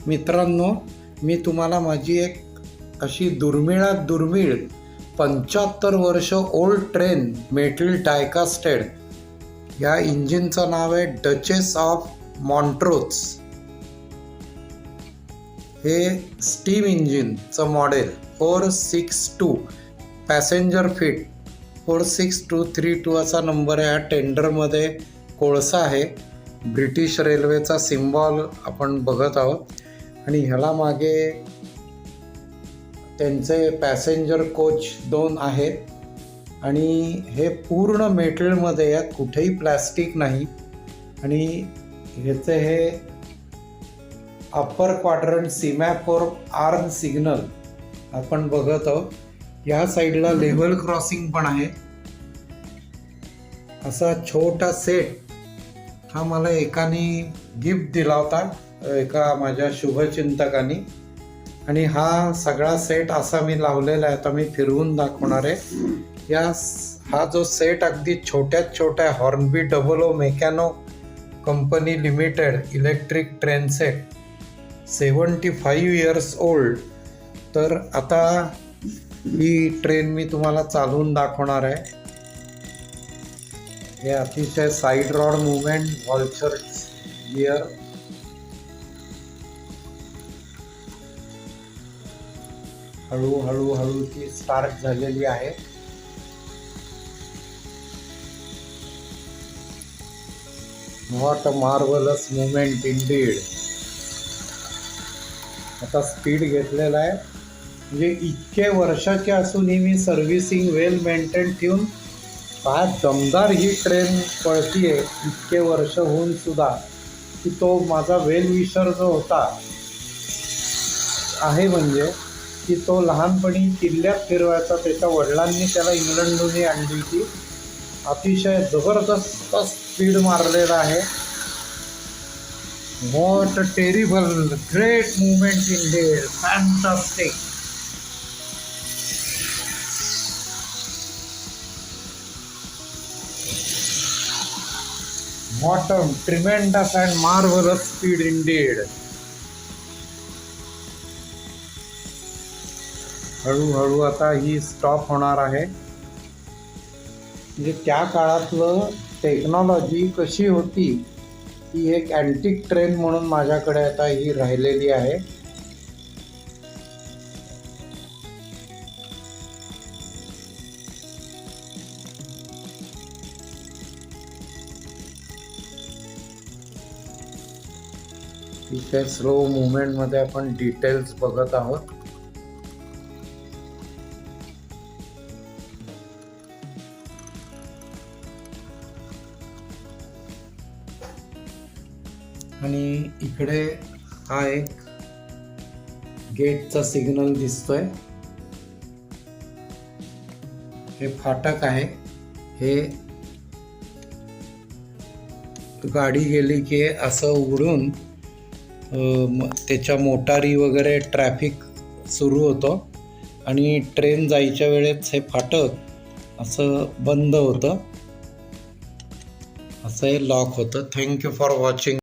मित्रांनो, मी तुम्हाला माझी एक अशी दुर्मिळात दुर्मिळ 75 वर्ष ओल्ड ट्रेन मेटल डायकास्टेड या इंजिनचं नाव आहे डचेस ऑफ मॉन्ट्रोज. हे स्टीम इंजिनचं मॉडेल 462 पॅसेंजर फीट 46232 असा नंबर आहे. हा टेंडरमध्ये कोळसा आहे. ब्रिटिश रेल्वेचा सिम्बॉल आपण बघत आहोत आणि ह्याला मागे त्यांचे पॅसेंजर कोच 2 आहेत आणि हे पूर्ण मेटलमध्ये आहे, कुठेही प्लॅस्टिक नाही. आणि ह्याचे हे अप्पर क्वाड्रंट सीमॅफोर आर्म सिग्नल आपण बघत आहोत. या साईडला लेव्हल क्रॉसिंग पण आहे. असा छोटा सेट हा मला एकाने गिफ्ट दिला होता, एका माझ्या शुभचिंतकाने. आणि हा सगळा सेट असा मी लावलेला आहे. आता मी फिरवून दाखवणार आहे. हा जो सेट अगदी छोट्यात छोट्या Hornby 00 Meccano company limited electric train set 75 years old. तर आता ही ट्रेन मी तुम्हाला चालवून दाखवणार आहे. हे अतिशय साईड रॉड मुवमेंट, व्हॉल्चर गिअर, हळूहळू हळू ती स्टार्ट झालेली आहे. What a marvellous movement Indeed. आता स्पीड घेतलेला आहे. म्हणजे इतके वर्षाचे असूनही मी सर्व्हिसिंग वेल मेंटेन ठेवून फार दमदार ही ट्रेन पळतीये. इतके वर्ष होऊन सुद्धा की तो माझा वेल विशर जो होता आहे, म्हणजे की तो लहानपणी किल्ल्यात फिरवायचा. त्याच्या वडिलांनी त्याला इंग्लंडहून आणली होती. अतिशय जबरदस्त स्पीड मारलेला आहे. What a terrible great movement Indeed, fantastic. What a tremendous and marvelous speed indeed. हळूहळू आता ही स्टॉप होणार आहे. म्हणजे त्या काळातलं टेक्नॉलॉजी कशी होती ही एक अँटिक ट्रेन म्हणून माझ्याकडे आता ही राहिलेली आहे. इथे स्लो मुवमेंटमध्ये आपण डिटेल्स बघत आहोत. आणि इकडे हा एक गेटचा सिग्नल दिसतोय. हे फाटक आहे. हे गाडी गेली की असं उघडून त्याच्या मोटारी वगैरे ट्रॅफिक सुरू होतं आणि ट्रेन जायच्या वेळेस हे फाटक असं बंद होतं, असं हे लॉक होतं. Thank you for watching.